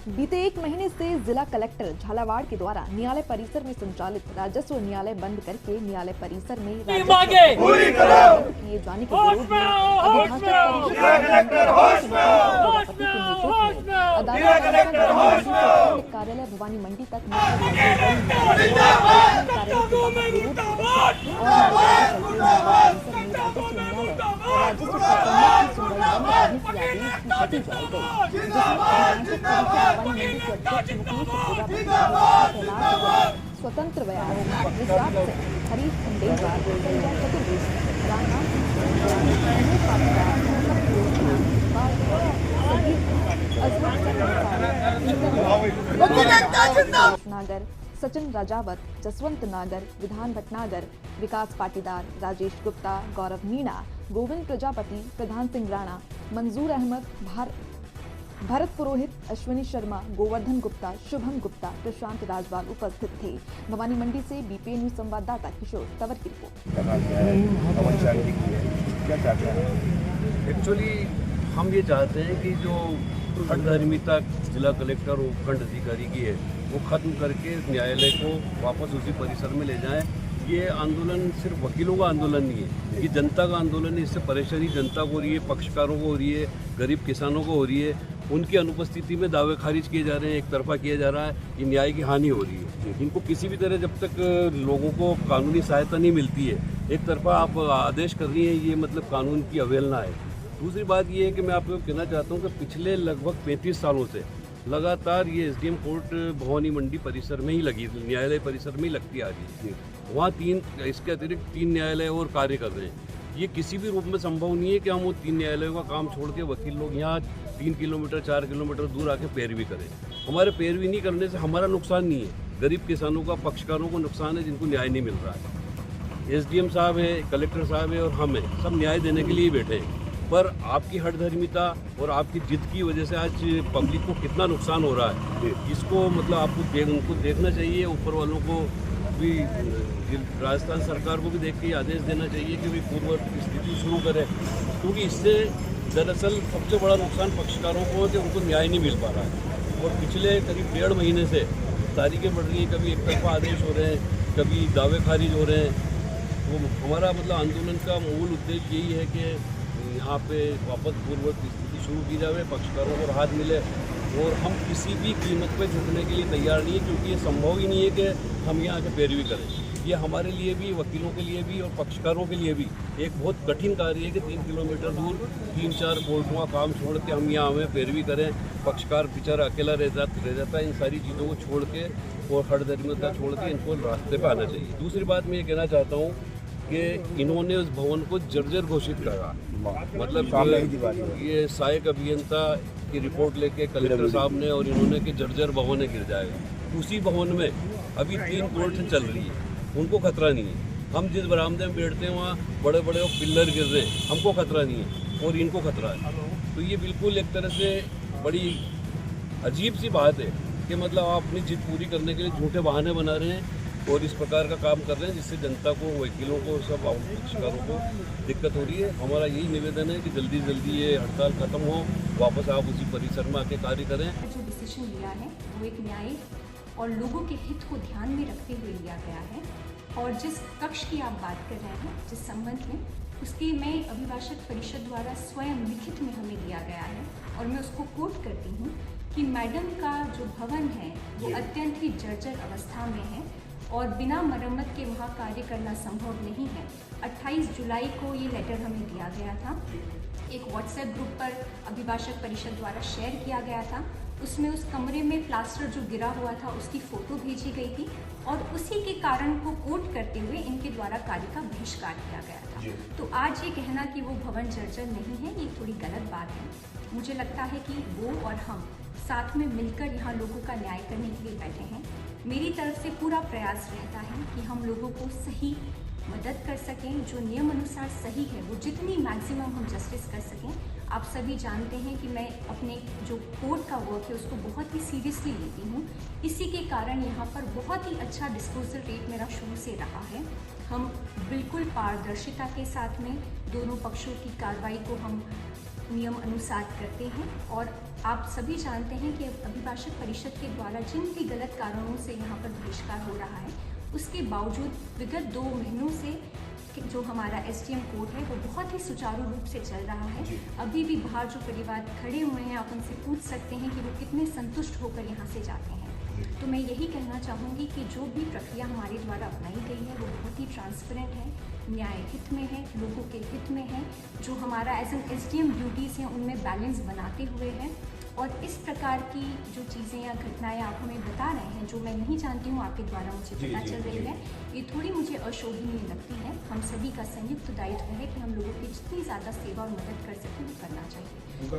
बीते एक महीने से जिला कलेक्टर झालावाड़ के द्वारा न्यायालय परिसर में संचालित राजस्व न्यायालय बंद करके न्यायालय परिसर में राजस्व किए जाने के विरोध में अदालत कार्यालय भवानी मंडी तक स्वतंत्र हरीश खंडेलवाल नागर, सचिन राजावत, जसवंत नागर, विधान भटनागर, विकास पाटीदार, राजेश गुप्ता, गौरव मीणा, गोविंद प्रजापति, प्रधान सिंह राणा, मंजूर अहमद, भरत पुरोहित, अश्विनी शर्मा, गोवर्धन गुप्ता, शुभम गुप्ता, प्रशांत राजवाल उपस्थित थे। भवानी मंडी से बीपीएन न्यूज संवाददाता किशोर तंवर की रिपोर्ट। एक्चुअली हम ये चाहते हैं कि जो हठधर्मिता जिला कलेक्टर और उपखंड अधिकारी की है वो खत्म करके न्यायालय को वापस उसी परिसर में ले जाएं। ये आंदोलन सिर्फ वकीलों का आंदोलन नहीं है, ये जनता का आंदोलन है। इससे परेशानी जनता को हो रही है, पक्षकारों को हो रही है, गरीब किसानों को हो रही है। उनकी अनुपस्थिति में दावे खारिज किए जा रहे हैं, एक तरफा किया जा रहा है, ये न्याय की हानि हो रही है। इनको किसी भी तरह जब तक लोगों को कानूनी सहायता नहीं मिलती है, एक तरफा आप आदेश कर रही हैं, ये मतलब कानून की अवहेलना है। दूसरी बात ये है कि मैं आपको कहना चाहता हूँ कि पिछले लगभग 35 सालों से लगातार ये एसडीएम कोर्ट भवानी मंडी परिसर में ही लगी, न्यायालय परिसर में ही लगती आ रही है। वहाँ इसके अतिरिक्त 3 न्यायालय और कार्य कर रहे हैं। ये किसी भी रूप में संभव नहीं है कि हम वो 3 न्यायालयों का काम छोड़ के वकील लोग यहाँ 3 किलोमीटर 4 किलोमीटर दूर आके पैरवी करें। हमारे पैरवी नहीं करने से हमारा नुकसान नहीं है, गरीब किसानों का, पक्षकारों को नुकसान है जिनको न्याय नहीं मिल रहा है। एसडीएम साहब है, कलेक्टर साहब है और हम हैं, सब न्याय देने के लिए बैठे हैं। पर आपकी हठधर्मिता और आपकी जिद की वजह से आज पब्लिक को कितना नुकसान हो रहा है, इसको मतलब आपको उनको देखना चाहिए। ऊपर वालों को भी, राजस्थान सरकार को भी देख के आदेश देना चाहिए कि वे पूर्व स्थिति शुरू करें, क्योंकि इससे दरअसल सबसे बड़ा नुकसान पक्षकारों को है कि उनको न्याय नहीं मिल पा रहा है। और पिछले करीब 1.5 महीने से तारीखें बढ़ रही हैं, कभी एक तरफा आदेश हो रहे हैं, कभी दावे खारिज हो रहे हैं। तो हमारा मतलब आंदोलन का मूल उद्देश्य यही है कि यहाँ पे वापस पूर्ववत स्थिति शुरू की जाए, पक्षकारों को राहत मिले। और हम किसी भी कीमत पे झुकने के लिए तैयार नहीं है, क्योंकि ये संभव ही नहीं है कि हम यहाँ के पैरवी करें। ये हमारे लिए भी, वकीलों के लिए भी और पक्षकारों के लिए भी एक बहुत कठिन कार्य है कि 3 किलोमीटर दूर 3-4 कोर्टों का काम छोड़ के हम यहाँ हमें पैरवी करें। पक्षकार बेचारा अकेला रह जाता है इन सारी चीज़ों को छोड़ के, और हठधर्मिता छोड़ के इनको रास्ते पर आना चाहिए। दूसरी बात मैं ये कहना चाहता हूँ कि इन्होंने उस भवन को जर्जर घोषित करा, मतलब ये सहायक अभियंता की रिपोर्ट लेके कलेक्टर साहब ने और इन्होंने कि जर्जर भवन गिर जाएगा। उसी भवन में अभी 3 कोर्ट चल रही है, उनको खतरा नहीं है। हम जिस बरामदे में बैठते हैं वहाँ बड़े बड़े पिल्लर गिर रहे हैं, हमको खतरा नहीं है और इनको खतरा है। तो ये बिल्कुल एक तरह से बड़ी अजीब सी बात है कि मतलब आप अपनी जिद पूरी करने के लिए झूठे बहाने बना रहे हैं और इस प्रकार का काम कर रहे हैं, जिससे जनता को, वकीलों को, सब पक्षकारों को दिक्कत हो रही है। हमारा यही निवेदन है कि जल्दी जल्दी ये हड़ताल खत्म हो, वापस आप उसी परिसर में आके कार्य करें। जो डिसीजन लिया है वो एक न्यायिक और लोगों के हित को ध्यान में रखते हुए लिया गया है। और जिस कक्ष की आप बात कर रहे हैं, जिस संबंध में, उसकी मैं अभिभाषक परिषद द्वारा स्वयं लिखित में हमें दिया गया है और मैं उसको कोट करती हूँ कि मैडम का जो भवन है वो अत्यंत ही जर्जर अवस्था में है और बिना मरम्मत के वहाँ कार्य करना संभव नहीं है। 28 जुलाई को ये लेटर हमें दिया गया था, एक व्हाट्सएप ग्रुप पर अभिभाषक परिषद द्वारा शेयर किया गया था। उसमें उस कमरे में प्लास्टर जो गिरा हुआ था उसकी फ़ोटो भेजी गई थी और उसी के कारण को कोट करते हुए इनके द्वारा कार्य का बहिष्कार किया गया था। तो आज ये कहना कि वो भवन जर्जर नहीं है, ये थोड़ी गलत बात है। मुझे लगता है कि वो और हम साथ में मिलकर यहाँ लोगों का न्याय करने के लिए बैठे हैं। मेरी तरफ से पूरा प्रयास रहता है कि हम लोगों को सही मदद कर सकें, जो नियम अनुसार सही है वो जितनी मैक्सिमम हम जस्टिस कर सकें। आप सभी जानते हैं कि मैं अपने जो कोर्ट का वर्क है उसको बहुत ही सीरियसली लेती हूँ। इसी के कारण यहाँ पर बहुत ही अच्छा डिस्पोजल रेट मेरा शुरू से रहा है। हम बिल्कुल पारदर्शिता के साथ में दोनों पक्षों की कार्रवाई को हम नियम अनुसार करते हैं। और आप सभी जानते हैं कि अभिभाषक परिषद के द्वारा जिन भी गलत कारणों से यहाँ पर बहिष्कार हो रहा है, उसके बावजूद विगत 2 महीनों से जो हमारा SDM कोर्ट है वो बहुत ही सुचारू रूप से चल रहा है। अभी भी बाहर जो परिवार खड़े हुए हैं, आप उनसे पूछ सकते हैं कि वो कितने संतुष्ट होकर यहाँ से जाते हैं। तो मैं यही कहना चाहूँगी कि जो भी प्रक्रिया हमारे द्वारा अपनाई गई है वो बहुत ही ट्रांसपेरेंट है, न्याय हित में है, लोगों के हित में है। जो हमारा एज एन SDM ड्यूटीज़ हैं उनमें बैलेंस बनाते हुए हैं। और इस प्रकार की जो चीज़ें या घटनाएं आप हमें बता रहे हैं, जो मैं नहीं जानती हूँ, आपके द्वारा मुझे पता चल रही है, ये थोड़ी मुझे अशोभनीय लगती है। हम सभी का संयुक्त दायित्व है कि हम लोगों की जितनी ज़्यादा सेवा और मदद कर सकें वो करना चाहिए।